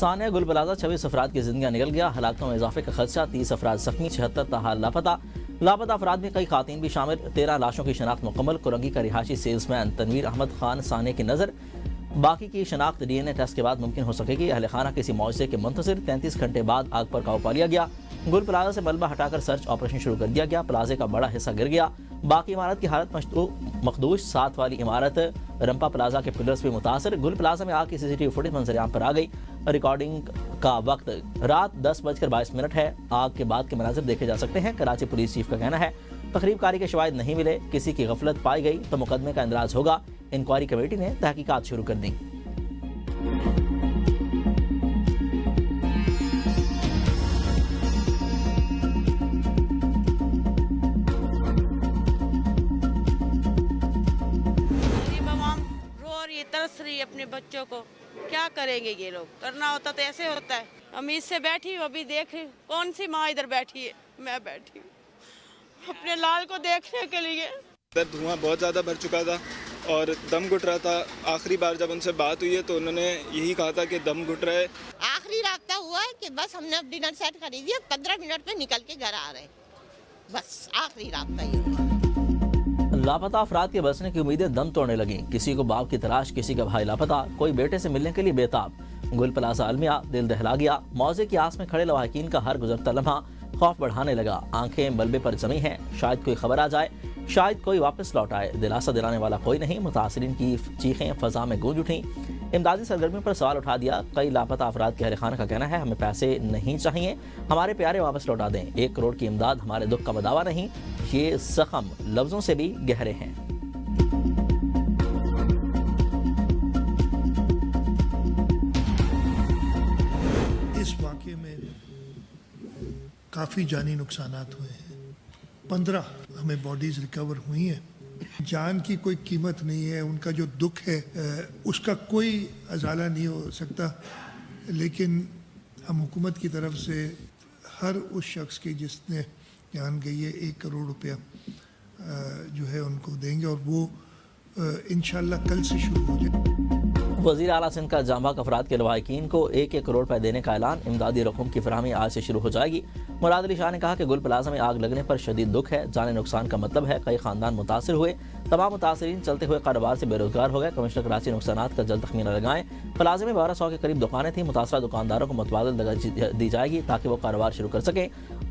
ثانیہ گل plaza 26 افراد کی زندگیاں نکل گیا، ہلاکتوں میں اضافے کا خدشہ، 30 افراد زخمی، 76 تاحال لاپتہ افراد میں کئی خواتین بھی شامل، 13 لاشوں کی شناخت مکمل، کرنگی کا رہائشی سیلز مین تنویر احمد خان ثانیہ کی نظر، باقی کی شناخت ڈی این اے ٹیسٹ کے بعد ممکن ہو سکے گی۔ اہل خانہ کسی معجزے کے منتظر، 33 گھنٹے بعد آگ پر قابو پا لیا گیا۔ گل پلازہ سے ملبہ ہٹا کر سرچ آپریشن شروع کر دیا گیا، پلازے کا بڑا حصہ گر گیا، باقی عمارت کی حالت مخدوش، 7 والی عمارت رمپا پلازہ کے پلرز بھی متاثر۔ گل پلازہ میں آگ کی CCTV فوٹیج منظر عام پر آ گئی، ریکارڈنگ کا وقت رات 10:22 ہے۔ آگ کے بعد کے مناظر دیکھے جا سکتے ہیں۔ کراچی پولیس چیف کا کہنا ہے تخریب کاری کے شواہد نہیں ملے، کسی کی غفلت پائی گئی تو مقدمے کا اندراج ہوگا۔ انکوائری کمیٹی نے تحقیقات شروع کر دیں۔ ترس رہی اپنے بچوں کو، کیا کریں گے یہ لوگ؟ کرنا ہوتا تو ایسے ہوتا ہے۔ امید سے بیٹھی ہوں، ابھی دیکھ کون سی ماں ادھر بیٹھی ہے، میں بیٹھی ہوں اپنے لال کو دیکھنے کے لیے۔ دھواں بہت زیادہ بھر چکا تھا اور دم گھٹ رہا تھا۔ آخری بار جب ان سے بات ہوئی ہے تو انہوں نے یہی کہا تھا کہ دم گھٹ رہا ہے۔ آخری رابطہ ہوا ہے کہ بس ہم نے اب ڈنر سیٹ خریدی ہے، 15 منٹ میں نکل کے گھر آ رہے ہیں، بس آخری رابطہ یہ ہوا۔ لاپتہ افراد کے بچنے کی امیدیں دم توڑنے لگیں، کسی کو باپ کی تلاش، کسی کا بھائی لاپتہ، کوئی بیٹے سے ملنے کے لیے بےتاب۔ گل پلازہ المیہ دل دہلا گیا، موزے کی آس میں کھڑے لواحقین کا ہر گزرتا لمحہ خوف بڑھانے لگا، آنکھیں ملبے پر جمی ہیں، شاید کوئی خبر آ جائے، شاید کوئی واپس لوٹ آئے، دلاسا دلانے والا کوئی نہیں۔ متاثرین کی چیخیں فضا میں گونج اٹھیں، امدادی سرگرمیوں پر سوال اٹھا دیا۔ کئی لاپتہ افراد کے اہل خانہ کا کہنا ہے ہمیں پیسے نہیں چاہیے، ہمارے پیارے واپس لوٹا دیں، 1 کروڑ کی امداد ہمارے دکھ کا بداوا نہیں۔ یہ زخم لفظوں سے بھی گہرے ہیں۔ اس واقعے میں کافی جانی نقصانات ہوئے ہیں، 15 ہمیں باڈیز ریکور ہوئی ہیں۔ جان کی کوئی قیمت نہیں ہے، ان کا جو دکھ ہے اس کا کوئی ازالہ نہیں ہو سکتا، لیکن ہم حکومت کی طرف سے ہر اس شخص کی جس نے جان گئی ہے 1 کروڑ روپیہ جو ہے ان کو دیں گے، اور وہ انشاءاللہ کل سے شروع ہو جائے۔ وزیر اعلیٰ سندھ کا جاں بحق افراد کے لواحقین کو 1 کروڑ روپے دینے کا اعلان، امدادی رقم کی فراہمی آج سے شروع ہو جائے گی۔ مراد علی شاہ نے کہا کہ گل پلازہ میں آگ لگنے پر شدید دکھ ہے، جانی نقصان کا مطلب ہے کئی خاندان متاثر ہوئے، تمام متاثرین چلتے ہوئے کاروبار سے بے روزگار ہو گئے۔ کمشنر کراچی نقصانات کا جلد تخمینہ لگائیں۔ پلازے میں 1200 کے قریب دکانیں تھیں، متاثرہ دکانداروں کو متبادل جگہ دی جائے گی تاکہ وہ کاروبار شروع کر سکیں۔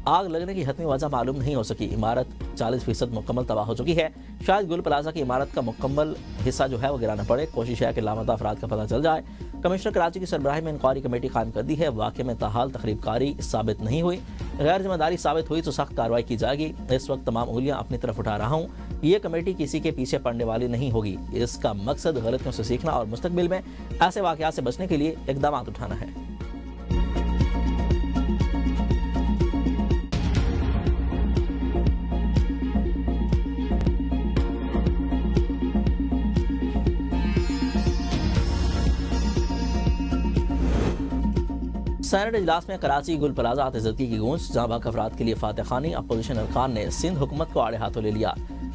آگ لگنے کی حتمی وجہ معلوم نہیں ہو سکی، عمارت 40% مکمل تباہ ہو چکی ہے، شاید گل پلازہ کی عمارت کا مکمل حصہ جو ہے وہ گرانا پڑے، کوشش ہے کہ لاپتہ افراد کا پتہ چل جائے۔ کمشنر کراچی کی سربراہی میں انکوائری کمیٹی قائم کر دی ہے، واقعے میں تاحال تخریب کاری ثابت نہیں ہوئی، غیر ذمہ داری ثابت ہوئی تو سخت کارروائی کی جائے گی۔ اس وقت تمام انگلیاں اپنی طرف اٹھا رہا ہوں، یہ کمیٹی کسی کے پیچھے پڑنے والی نہیں ہوگی، اس کا مقصد غلطیوں سے سیکھنا اور مستقبل میں ایسے واقعات سے بچنے کے لیے اقدامات اٹھانا ہے۔ سینٹ اجلاس میں کراچی گل پلازہ آتشزدگی کی گونج، جاں بحق افراد کے لیے فاتح خوانی، اپوزیشن ارکان نے سندھ حکومت کو آڑے ہاتھوں لے لیا۔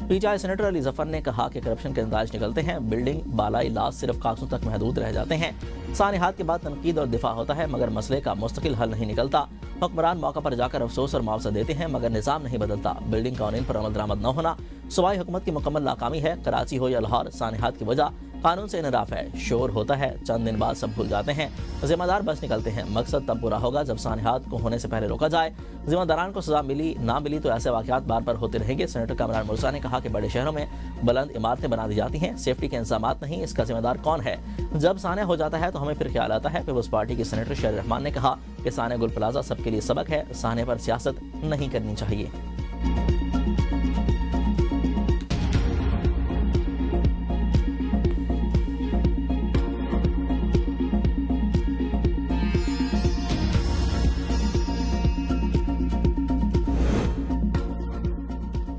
P T I senator Ali Zafar نے کہا کہ کرپشن کے نتائج نکلتے ہیں، بلڈنگ بالائی لاز صرف کاغذوں تک محدود رہ جاتے ہیں، سانحات کے بعد تنقید اور دفاع ہوتا ہے مگر مسئلے کا مستقل حل نہیں نکلتا، حکمران موقع پر جا کر افسوس اور معاوضہ دیتے ہیں مگر نظام نہیں بدلتا، بلڈنگ قوانین پر عمل درآمد نہ ہونا صوبائی حکومت کی مکمل ناکامی ہے، کراچی ہو یا لاہور سانحات کی وجہ قانون سے انحراف ہے، شور ہوتا ہے، چند دن بعد سب بھول جاتے ہیں، ذمہ دار بچ نکلتے ہیں، مقصد تب پورا ہوگا جب سانحات کو ہونے سے پہلے روکا جائے، ذمہ داران کو سزا ملی نہ ملی تو ایسے واقعات بار بار ہوتے رہیں گے۔ سینیٹر کامران مرزا نے کہا کہ بڑے شہروں میں بلند عمارتیں بنا دی جاتی ہیں، سیفٹی کے انتظامات نہیں، اس کا ذمہ دار کون ہے؟ جب سانحہ ہو جاتا ہے تو ہمیں پھر خیال آتا ہے۔ پیپلز پارٹی کے سینیٹر شیر رحمان نے کہا کہ سانحہ گل پلازہ سب کے لیے سبق ہے، سانحے پر سیاست نہیں کرنی چاہیے۔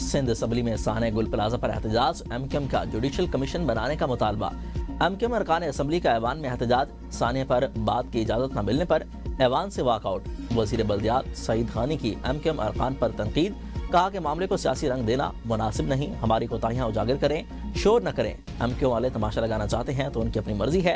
سندھ اسمبلی میں سانحہ گل پلازہ پر احتجاج، ایم کیو ایم کا جوڈیشل کمیشن بنانے کا مطالبہ، ایم کیو ایم ارکان اسمبلی کا ایوان میں احتجاج، سانحہ پر بات کی اجازت نہ ملنے پر ایوان سے واک آؤٹ، وزیر بلدیات سعید خانی کی ایم کیو ایم ارکان پر تنقید، کہا کہ معاملے کو سیاسی رنگ دینا مناسب نہیں، ہماری کوتاہیاں اجاگر کریں، شور نہ کریں، ایم کیو والے تماشا لگانا چاہتے ہیں تو ان کی اپنی مرضی ہے،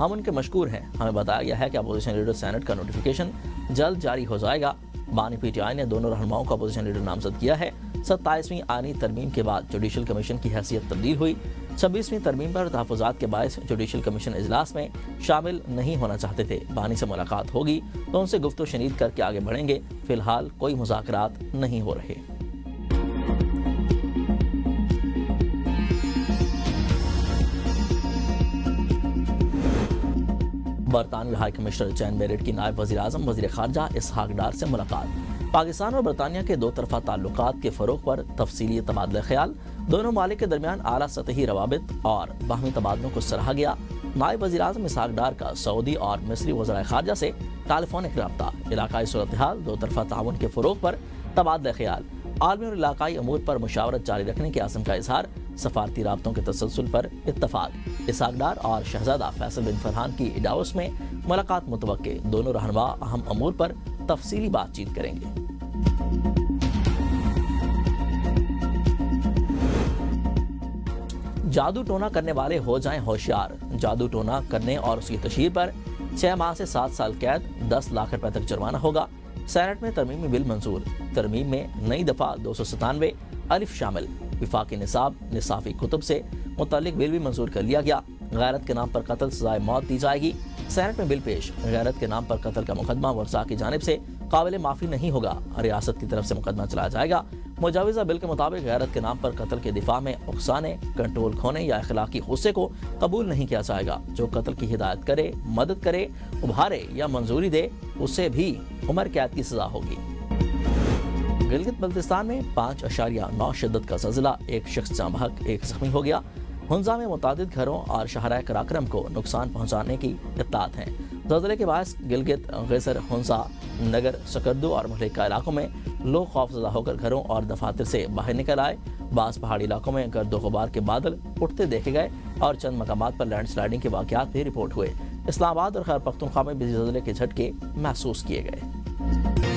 ہم ان کے مشکور ہیں. ہمیں بتایا گیا ہے کہ اپوزیشن لیڈر سینٹ کا نوٹیفیکیشن جلد جاری ہو جائے گا. بانی پی ٹی آئی نے دونوں رہنماؤں کو اپوزیشن لیڈر نامزد کیا ہے. 27ویں آئینی ترمیم کے بعد جوڈیشل کمیشن کی حیثیت تبدیل ہوئی. 26ویں ترمیم پر تحفظات کے باعث جوڈیشل کمیشن اجلاس میں شامل نہیں ہونا چاہتے تھے. بانی سے ملاقات ہوگی تو ان سے گفت و شنید کر کے آگے بڑھیں گے. فی الحال کوئی مذاکرات نہیں ہو رہے. برطانوی ہائی کمشنر جین میرٹ کی نائب وزیر اعظم وزیر خارجہ اسحاق ڈار سے ملاقات. پاکستان اور برطانیہ کے دو طرفہ تعلقات کے فروغ پر تفصیلی تبادلہ خیال. دونوں ممالک کے درمیان اعلیٰ سطحی روابط اور باہمی تبادلوں کو سراہا گیا. نائب وزیر اعظم اسحاق ڈار کا سعودی اور مصری وزرائے خارجہ سے ٹیلی فونک رابطہ. علاقائی صورتحال، دو طرفہ تعاون کے فروغ پر تبادلہ خیال، عالمی اور علاقائی امور پر مشاورت جاری رکھنے کے عزم کا اظہار. سفارتی رابطوں کے تسلسل پر اتفاق. اسحاق ڈار اور شہزادہ فیصل بن فرحان کی ڈاووس میں ملاقات متوقع. دونوں رہنما اہم امور پر تفصیلی بات چیت کریں گے. جادو ٹونا کرنے والے ہو جائیں ہوشیار. جادو ٹونا کرنے اور اس کی تشہیر پر 6 ماہ سے 7 سال قید، 10 لاکھ روپے تک جرمانہ ہوگا. سینٹ میں ترمیمی بل منظور. ترمیم میں نئی دفعہ 297 الف شامل. وفاقی نصاب نصافی کتب سے متعلق بل بھی منظور کر لیا گیا. غیرت کے نام پر قتل سزائے موت دی جائے گی. سینٹ میں بل پیش. غیرت کے نام پر قتل کا مقدمہ ورثاء کی جانب سے قابل معافی نہیں ہوگا. ریاست کی طرف سے مقدمہ چلایا جائے گا. مجوزہ بل کے مطابق غیرت کے نام پر قتل کے دفاع میں اکسانے، کنٹرول کھونے یا اخلاقی غصے کو قبول نہیں کیا جائے گا. جو قتل کی ہدایت کرے، مدد کرے، ابھارے یا منظوری دے، اسے بھی عمر قید کی سزا ہوگی. گلگت بلتستان میں 5.9 شدت کا زلزلہ، 1 شخص جاں بحق، 1 زخمی ہو گیا. ہنزا میں متعدد گھروں اور شاہراہ کراکرم کو نقصان پہنچانے کی اطلاعات ہیں. زلزلے کے باعث گلگت، غیسر، ہنزا، نگر، سکردو اور مہلکہ علاقوں میں لوگ خوف زدہ ہو کر گھروں اور دفاتر سے باہر نکل آئے. بعض پہاڑی علاقوں میں گرد و غبار کے بادل اٹھتے دیکھے گئے اور چند مقامات پر لینڈ سلائڈنگ کے واقعات بھی رپورٹ ہوئے. اسلام آباد اور خیبر پختونخوا میں بھی زلزلے کے جھٹکے محسوس کیے گئے.